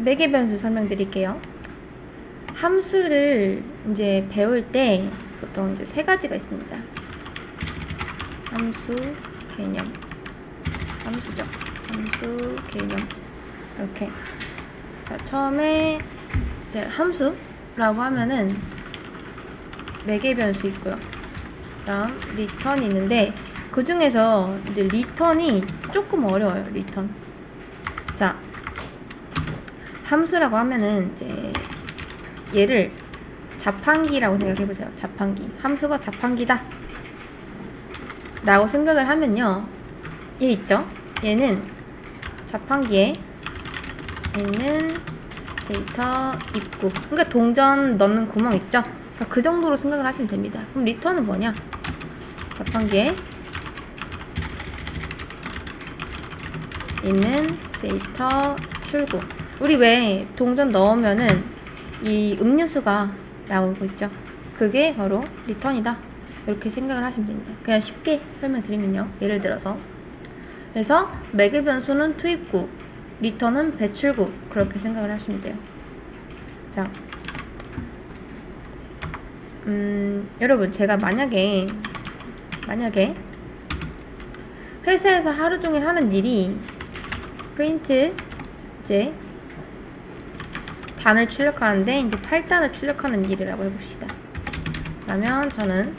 매개 변수 설명드릴게요. 함수를 이제 배울 때 보통 이제 세 가지가 있습니다. 함수, 개념, 함수죠. 함수, 개념. 이렇게. 자, 처음에 이제 함수라고 하면은 매개 변수 있고요. 다음 리턴이 있는데 그 중에서 이제 리턴이 조금 어려워요. 리턴. 자, 함수라고 하면은 이제 얘를 자판기라고 생각해보세요. 자판기. 함수가 자판기다 라고 생각을 하면요, 얘 있죠? 얘는 자판기에 있는 데이터 입구, 그러니까 동전 넣는 구멍 있죠? 그러니까 그 정도로 생각을 하시면 됩니다. 그럼 리턴은 뭐냐? 자판기에 있는 데이터 출구. 우리 왜 동전 넣으면은 이 음료수가 나오고 있죠? 그게 바로 리턴이다. 이렇게 생각을 하시면 됩니다. 그냥 쉽게 설명드리면요, 예를 들어서, 그래서 매개 변수는 투입구, 리턴은 배출구, 그렇게 생각을 하시면 돼요. 자, 여러분, 제가 만약에 회사에서 하루 종일 하는 일이 프린트 이제 단을 출력하는데 이제 8단을 출력하는 일이라고 해봅시다. 그러면 저는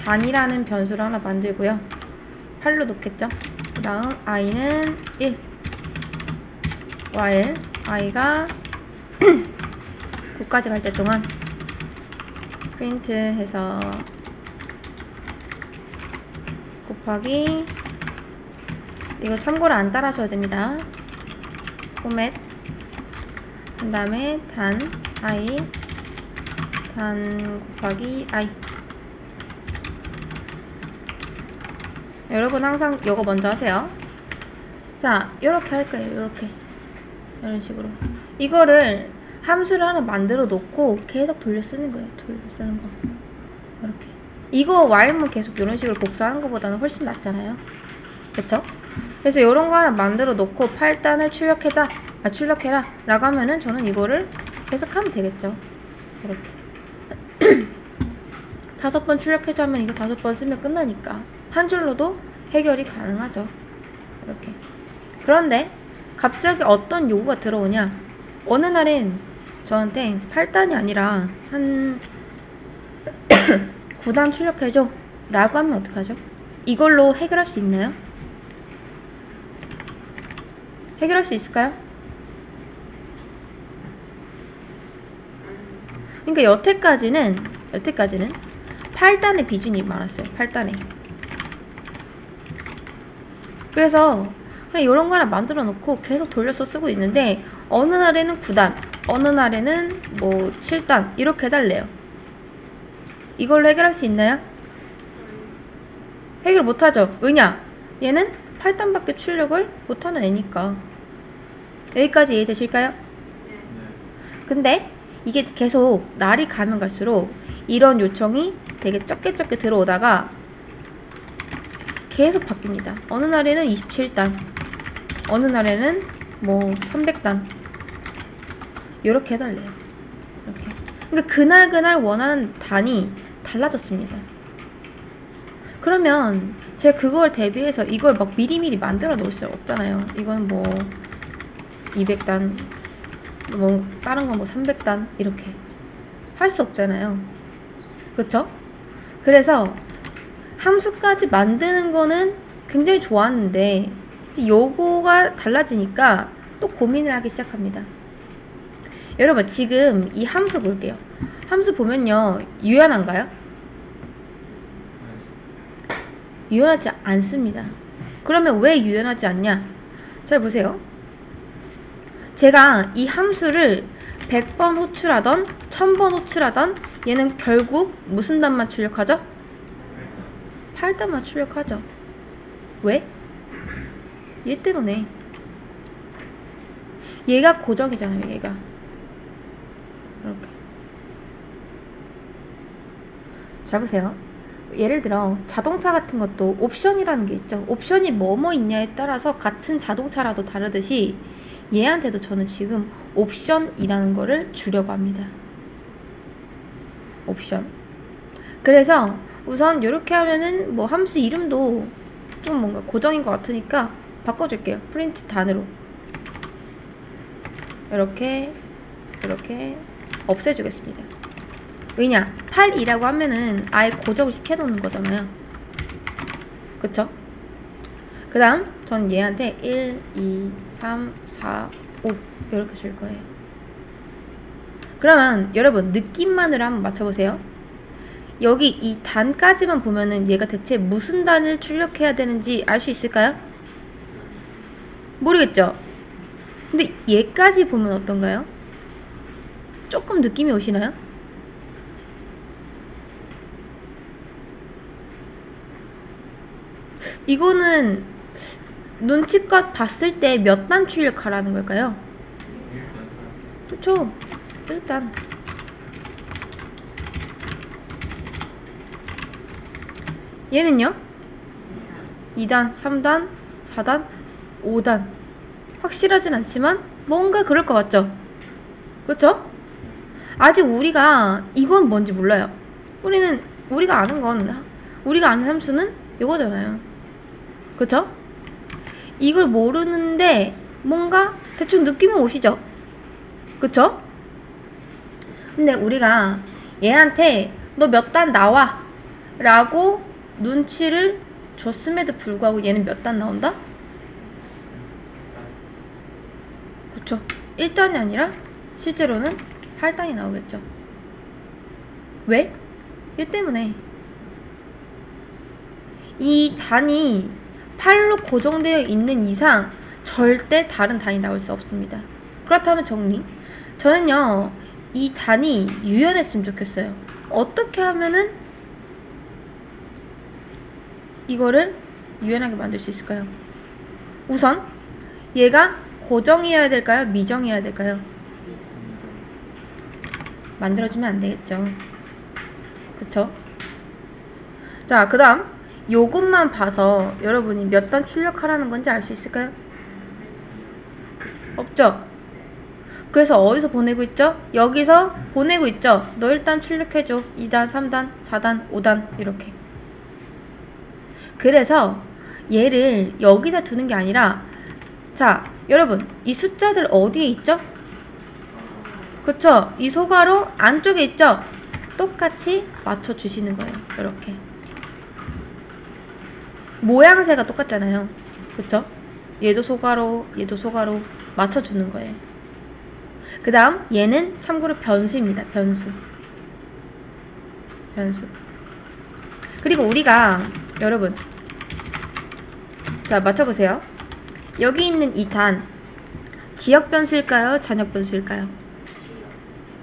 단이라는 변수를 하나 만들고요, 8로 놓겠죠. 그 다음 i는 1, while i가 9까지 갈 때 동안 프린트 해서 곱하기, 이거 참고로 안 따라하셔야 됩니다. 포맷, 그 다음에 단 i, 단 곱하기 i. 여러분 항상 이거 먼저 하세요. 자, 이렇게 할 거예요. 이렇게, 이런 식으로 이거를 함수를 하나 만들어 놓고 계속 돌려 쓰는 거예요. 돌려 쓰는 거. 이렇게. 이거 while문 계속 이런 식으로 복사하는 것보다는 훨씬 낫잖아요. 그쵸? 그래서 이런 거 하나 만들어 놓고 8단을 출력해라 라고 하면은 저는 이거를 계속 하면 되겠죠. 이렇게. 5번 출력해줘 하면 이거 5번 쓰면 끝나니까 한 줄로도 해결이 가능하죠. 이렇게. 그런데 갑자기 어떤 요구가 들어오냐, 어느 날엔 저한테 8단이 아니라 한 9단 출력해줘 라고 하면 어떡하죠? 이걸로 해결할 수 있나요? 해결할 수 있을까요? 그러니까 여태까지는 8단의 비중이 많았어요. 8단에. 그래서 그냥 이런 거 하나 만들어 놓고 계속 돌려서 쓰고 있는데 어느 날에는 9단, 어느 날에는 뭐 7단 이렇게 해달래요. 이걸로 해결할 수 있나요? 해결 못하죠. 왜냐? 얘는 8단밖에 출력을 못하는 애니까. 여기까지 이해되실까요? 근데 이게 계속 날이 가면 갈수록 이런 요청이 되게 적게 들어오다가 계속 바뀝니다. 어느 날에는 27단, 어느 날에는 뭐 300단 이렇게 해달래요. 이렇게. 그러니까 그날 원하는 단이 달라졌습니다. 그러면 제가 그걸 대비해서 이걸 막 미리미리 만들어 놓을 수 없잖아요. 이건 뭐 200단, 뭐 다른 건 뭐 300단 이렇게 할 수 없잖아요. 그쵸? 그래서 함수까지 만드는 거는 굉장히 좋았는데 요거가 달라지니까 또 고민을 하기 시작합니다. 여러분, 지금 이 함수 볼게요. 함수 보면요, 유연한가요? 유연하지 않습니다. 그러면 왜 유연하지 않냐? 잘 보세요. 제가 이 함수를 100번 호출하던 1000번 호출하던 얘는 결국 무슨 단만 출력하죠? 8단만 출력하죠. 왜? 얘 때문에. 얘가 고정이잖아요. 얘가 이렇게. 잘 보세요. 예를 들어 자동차 같은 것도 옵션이라는 게 있죠. 옵션이 뭐뭐 있냐에 따라서 같은 자동차라도 다르듯이 얘한테도 저는 지금 옵션이라는 거를 주려고 합니다. 옵션. 그래서 우선 이렇게 하면은 뭐 함수 이름도 좀 뭔가 고정인 것 같으니까 바꿔줄게요. 프린트 단으로 이렇게 없애주겠습니다. 왜냐? 8이라고 하면은 아예 고정을 시켜놓는 거잖아요. 그쵸? 그 다음 전 얘한테 1, 2, 3, 4, 5 이렇게 줄 거예요. 그러면 여러분 느낌만으로 한번 맞춰보세요. 여기 이 단까지만 보면은 얘가 대체 무슨 단을 출력해야 되는지 알 수 있을까요? 모르겠죠? 근데 얘까지 보면 어떤가요? 조금 느낌이 오시나요? 이거는 눈치껏 봤을 때 몇 단 출력하라는 걸까요? 그쵸? 일단 얘는요? 2단, 3단, 4단, 5단 확실하진 않지만 뭔가 그럴 것 같죠? 그쵸? 아직 우리가 이건 뭔지 몰라요. 우리가 아는 건 우리가 아는 함수는 이거잖아요. 그쵸? 이걸 모르는데 뭔가 대충 느낌은 오시죠? 그쵸? 근데 우리가 얘한테 너 몇 단 나와 라고 눈치를 줬음에도 불구하고 얘는 몇 단 나온다? 그쵸? 1단이 아니라 실제로는 8단이 나오겠죠. 왜? 얘 때문에 이 단이 8로 고정되어 있는 이상 절대 다른 단이 나올 수 없습니다. 그렇다면 정리. 저는요 이 단이 유연했으면 좋겠어요. 어떻게 하면은 이거를 유연하게 만들 수 있을까요? 우선 얘가 고정이어야 될까요? 미정이어야 될까요? 만들어주면 안 되겠죠. 그쵸? 자, 그 다음 요것만 봐서 여러분이 몇 단 출력하라는 건지 알 수 있을까요? 없죠? 그래서 어디서 보내고 있죠? 여기서 보내고 있죠? 너 일단 출력해줘. 2단, 3단, 4단, 5단 이렇게. 그래서 얘를 여기다 두는 게 아니라 자, 여러분 이 숫자들 어디에 있죠? 그쵸? 이 소괄호 안쪽에 있죠? 똑같이 맞춰주시는 거예요. 이렇게 모양새가 똑같잖아요. 그쵸? 얘도 소괄호, 얘도 소괄호 맞춰주는 거예요. 그 다음 얘는 참고로 변수입니다. 변수. 그리고 우리가 여러분 자 맞춰보세요. 여기 있는 이 단 지역 변수일까요? 전역 변수일까요?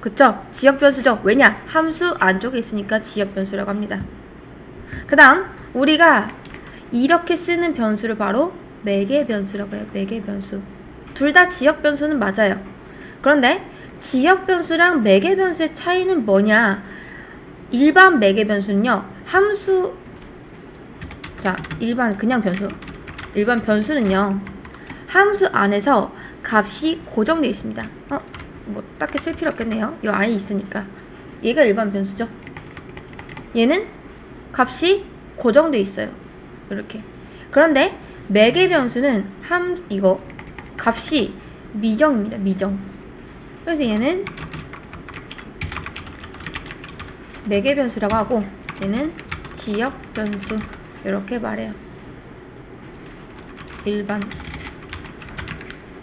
그쵸? 지역 변수죠. 왜냐? 함수 안쪽에 있으니까 지역 변수라고 합니다. 그 다음 우리가 이렇게 쓰는 변수를 바로 매개 변수라고 해요. 매개 변수. 둘 다 지역 변수는 맞아요. 그런데 지역 변수랑 매개 변수의 차이는 뭐냐? 일반 매개 변수는요. 함수 자 일반 그냥 변수 일반 변수는요. 함수 안에서 값이 고정되어 있습니다. 뭐 딱히 쓸 필요 없겠네요. 이 안에 있으니까. 얘가 일반 변수죠. 얘는 값이 고정되어 있어요. 이렇게. 그런데 매개 변수는 이거 값이 미정입니다. 미정. 그래서 얘는 매개 변수라고 하고 얘는 지역 변수 이렇게 말해요. 일반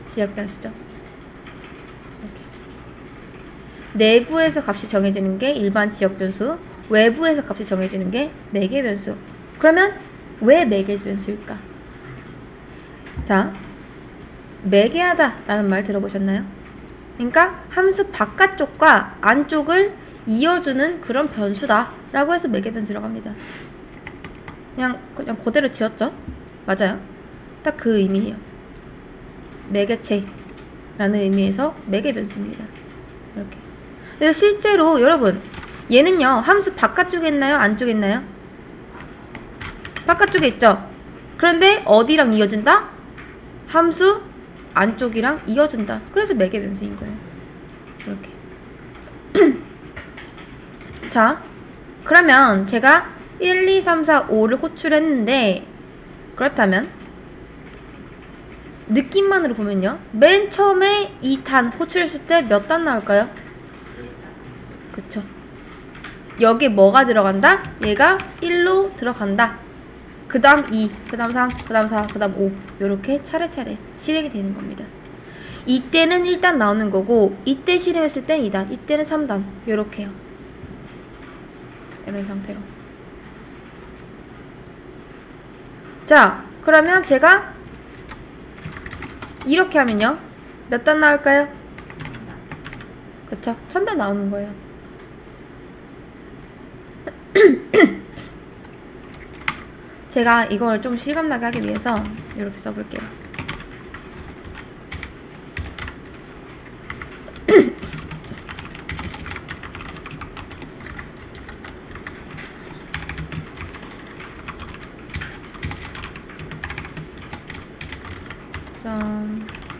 지역 변수죠. 이렇게. 내부에서 값이 정해지는 게 일반 지역 변수, 외부에서 값이 정해지는 게 매개 변수. 그러면 왜 매개 변수일까? 자, 매개하다 라는 말 들어보셨나요? 그러니까 함수 바깥쪽과 안쪽을 이어주는 그런 변수다 라고 해서 매개 변수라고 합니다. 그냥 그대로 지었죠? 맞아요. 딱 그 의미예요. 매개체 라는 의미에서 매개 변수입니다. 이렇게. 그래서 실제로 여러분 얘는요 함수 바깥쪽에 있나요? 안쪽에 있나요? 바깥쪽에 있죠. 그런데 어디랑 이어진다? 함수 안쪽이랑 이어진다. 그래서 매개 변수인 거예요. 이렇게. 자, 그러면 제가 1, 2, 3, 4, 5를 호출했는데, 그렇다면 느낌만으로 보면요, 맨 처음에 2탄 호출했을 때 몇 단 나올까요? 그쵸. 여기에 뭐가 들어간다? 얘가 1로 들어간다. 그 다음 2, 그 다음 3, 그 다음 4, 그 다음 5 요렇게 차례차례 실행이 되는 겁니다. 이때는 1단 나오는 거고, 이때 실행했을 땐 2단, 이때는 3단 요렇게요. 이런 상태로. 자, 그러면 제가 이렇게 하면요, 몇 단 나올까요? 그쵸? 1000단 나오는 거예요. 제가 이걸 좀 실감나게 하기 위해서 이렇게 써볼게요.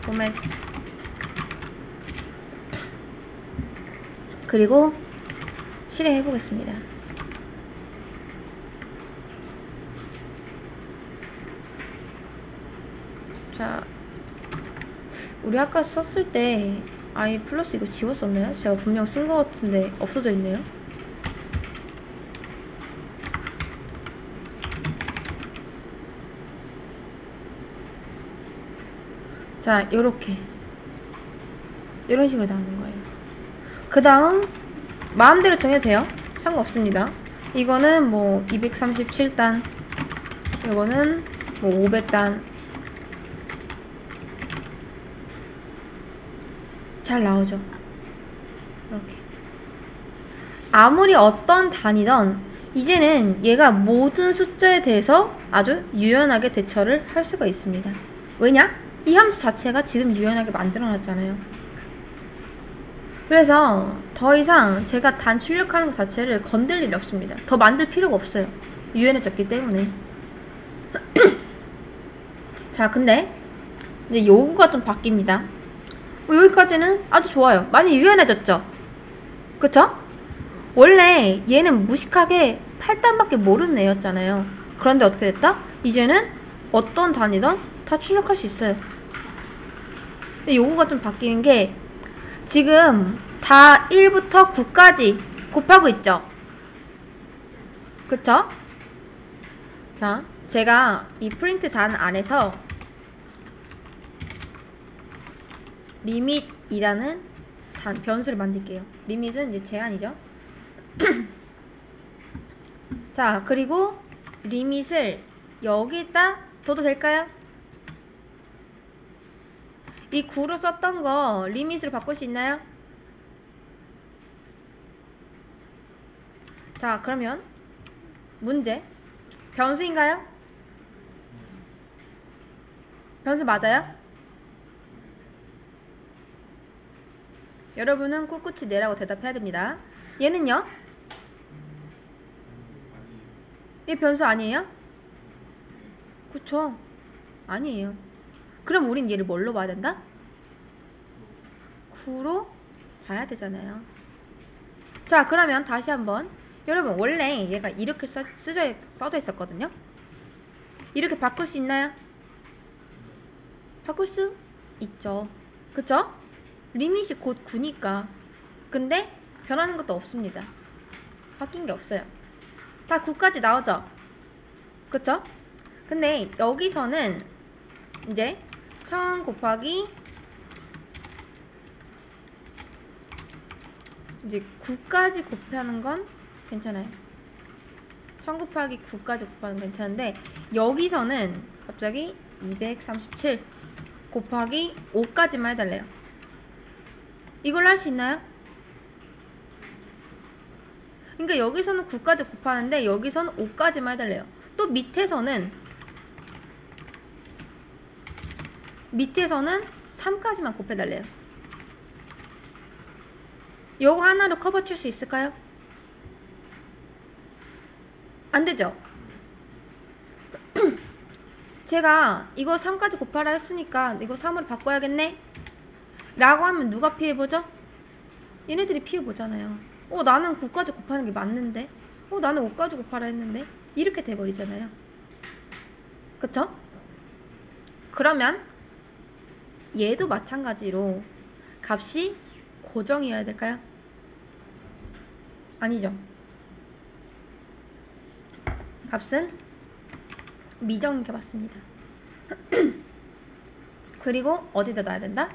포맷. 그리고 실행해 보겠습니다. 자, 우리 아까 썼을 때 i 플러스 이거 지웠었나요? 제가 분명 쓴 것 같은데 없어져 있네요. 자, 요렇게 이런 식으로 나오는 거예요. 그 다음 마음대로 정해도 돼요. 상관없습니다. 이거는 뭐 237단, 이거는 뭐 500단 잘 나오죠. 이렇게. 아무리 어떤 단위든 이제는 얘가 모든 숫자에 대해서 아주 유연하게 대처를 할 수가 있습니다. 왜냐? 이 함수 자체가 지금 유연하게 만들어놨잖아요. 그래서 더 이상 제가 단 출력하는 것 자체를 건들 일이 없습니다. 더 만들 필요가 없어요. 유연해졌기 때문에. 자, 근데 이제 요구가 좀 바뀝니다. 여기까지는 아주 좋아요. 많이 유연해졌죠? 그쵸? 원래 얘는 무식하게 8단밖에 모르는 애였잖아요. 그런데 어떻게 됐다? 이제는 어떤 단위든 다 출력할 수 있어요. 근데 요거가 좀 바뀌는 게 지금 다 1부터 9까지 곱하고 있죠? 그쵸? 자, 제가 이 프린트 단 안에서 리밋이라는 변수를 만들게요. 리밋은 이제 제한이죠. 자, 그리고 리밋을 여기다 둬도 될까요? 이 9로 썼던 거 리밋으로 바꿀 수 있나요? 자, 그러면 문제. 변수인가요? 변수 맞아요? 여러분은 꿋꿋이 네라고 대답해야 됩니다. 얘는요? 얘 변수 아니에요? 그쵸? 아니에요. 그럼 우린 얘를 뭘로 봐야 된다? 9로 봐야 되잖아요. 자, 그러면 다시 한번. 여러분, 원래 얘가 이렇게 써져 있었거든요. 이렇게 바꿀 수 있나요? 바꿀 수 있죠. 그쵸? 리밋이 곧 9니까. 근데 변하는 것도 없습니다. 바뀐 게 없어요. 다 9까지 나오죠? 그쵸? 근데 여기서는 이제 1000 곱하기 이제 9까지 곱하는 건 괜찮아요. 1000 곱하기 9까지 곱하는 건 괜찮은데 여기서는 갑자기 237 곱하기 5까지만 해달래요. 이걸로 할 수 있나요? 그러니까 여기서는 9까지 곱하는데 여기서는 5까지만 해달래요. 또 밑에서는 3까지만 곱해달래요. 요거 하나로 커버 칠 수 있을까요? 안 되죠? 제가 이거 3까지 곱하라 했으니까 이거 3으로 바꿔야겠네 라고 하면 누가 피해보죠? 얘네들이 피해보잖아요. 나는 9까지 곱하는 게 맞는데 나는 5까지 곱하라 했는데 이렇게 돼버리잖아요. 그쵸? 그러면 얘도 마찬가지로 값이 고정이어야 될까요? 아니죠. 값은 미정인 게 맞습니다. 그리고 어디다 놔야 된다?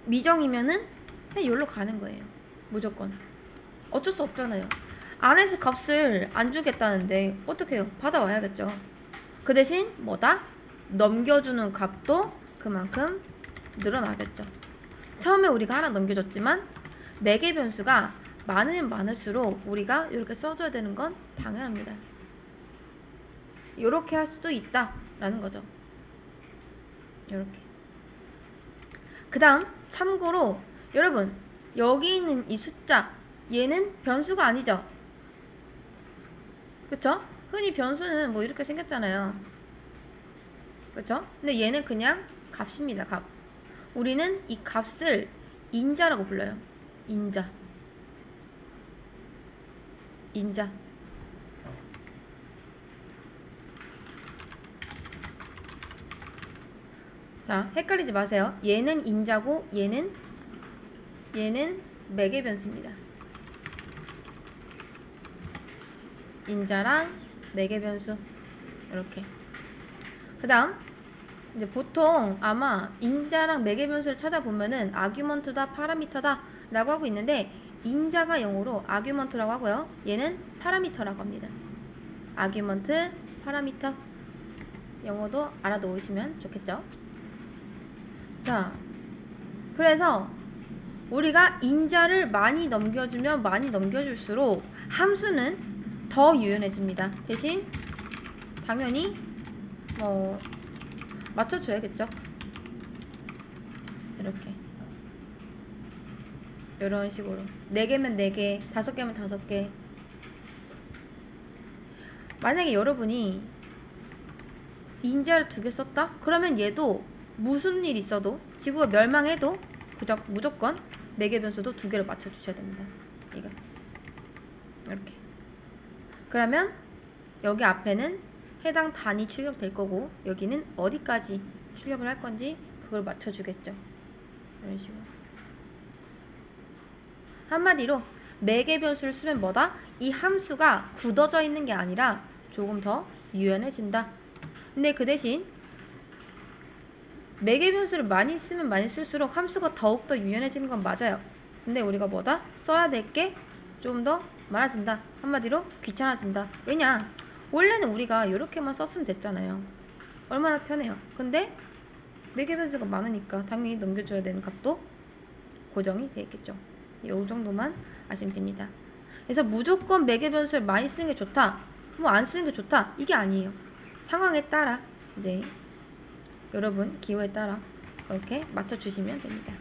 미정이면은 그냥 여기로 가는 거예요. 무조건. 어쩔 수 없잖아요. 안에서 값을 안 주겠다는데 어떻게 해요? 받아와야겠죠. 그 대신 뭐다? 넘겨주는 값도 그만큼 늘어나겠죠. 처음에 우리가 하나 넘겨줬지만 매개 변수가 많으면 많을수록 우리가 이렇게 써줘야 되는 건 당연합니다. 이렇게 할 수도 있다 라는 거죠. 이렇게. 그 다음 참고로 여러분 여기 있는 이 숫자 얘는 변수가 아니죠. 그쵸? 흔히 변수는 뭐 이렇게 생겼잖아요. 그쵸? 근데 얘는 그냥 값입니다. 값. 우리는 이 값을 인자라고 불러요. 인자. 인자. 자, 헷갈리지 마세요. 얘는 인자고 얘는 매개 변수입니다. 인자랑 매개 변수 이렇게. 그 다음 이제 보통 아마 인자랑 매개 변수를 찾아보면은 아규먼트다 파라미터다 라고 하고 있는데 인자가 영어로 아규먼트라고 하고요. 얘는 파라미터라고 합니다. 아규먼트 파라미터 영어도 알아놓으시면 좋겠죠. 자, 그래서 우리가 인자를 많이 넘겨주면 많이 넘겨줄수록 함수는 더 유연해집니다. 대신 당연히 뭐 맞춰줘야겠죠. 이렇게 이런 식으로 4개면 4개 5개면 5개. 만약에 여러분이 인자를 2개 썼다? 그러면 얘도 무슨 일 있어도 지구가 멸망해도 그저 무조건 매개 변수도 2개를 맞춰주셔야 됩니다. 이거 이렇게. 그러면 여기 앞에는 해당 단위 출력될 거고 여기는 어디까지 출력을 할 건지 그걸 맞춰주겠죠. 이런 식으로. 한마디로 매개 변수를 쓰면 뭐다? 이 함수가 굳어져 있는 게 아니라 조금 더 유연해진다. 근데 그 대신 매개 변수를 많이 쓰면 많이 쓸수록 함수가 더욱더 유연해지는 건 맞아요. 근데 우리가 뭐다? 써야 될 게 좀 더 많아진다. 한마디로 귀찮아진다. 왜냐? 원래는 우리가 이렇게만 썼으면 됐잖아요. 얼마나 편해요. 근데 매개 변수가 많으니까 당연히 넘겨줘야 되는 값도 고정이 되어 있겠죠. 이 정도만 아시면 됩니다. 그래서 무조건 매개 변수를 많이 쓰는 게 좋다, 뭐 안 쓰는 게 좋다, 이게 아니에요. 상황에 따라 이제 여러분 기호에 따라 이렇게 맞춰주시면 됩니다.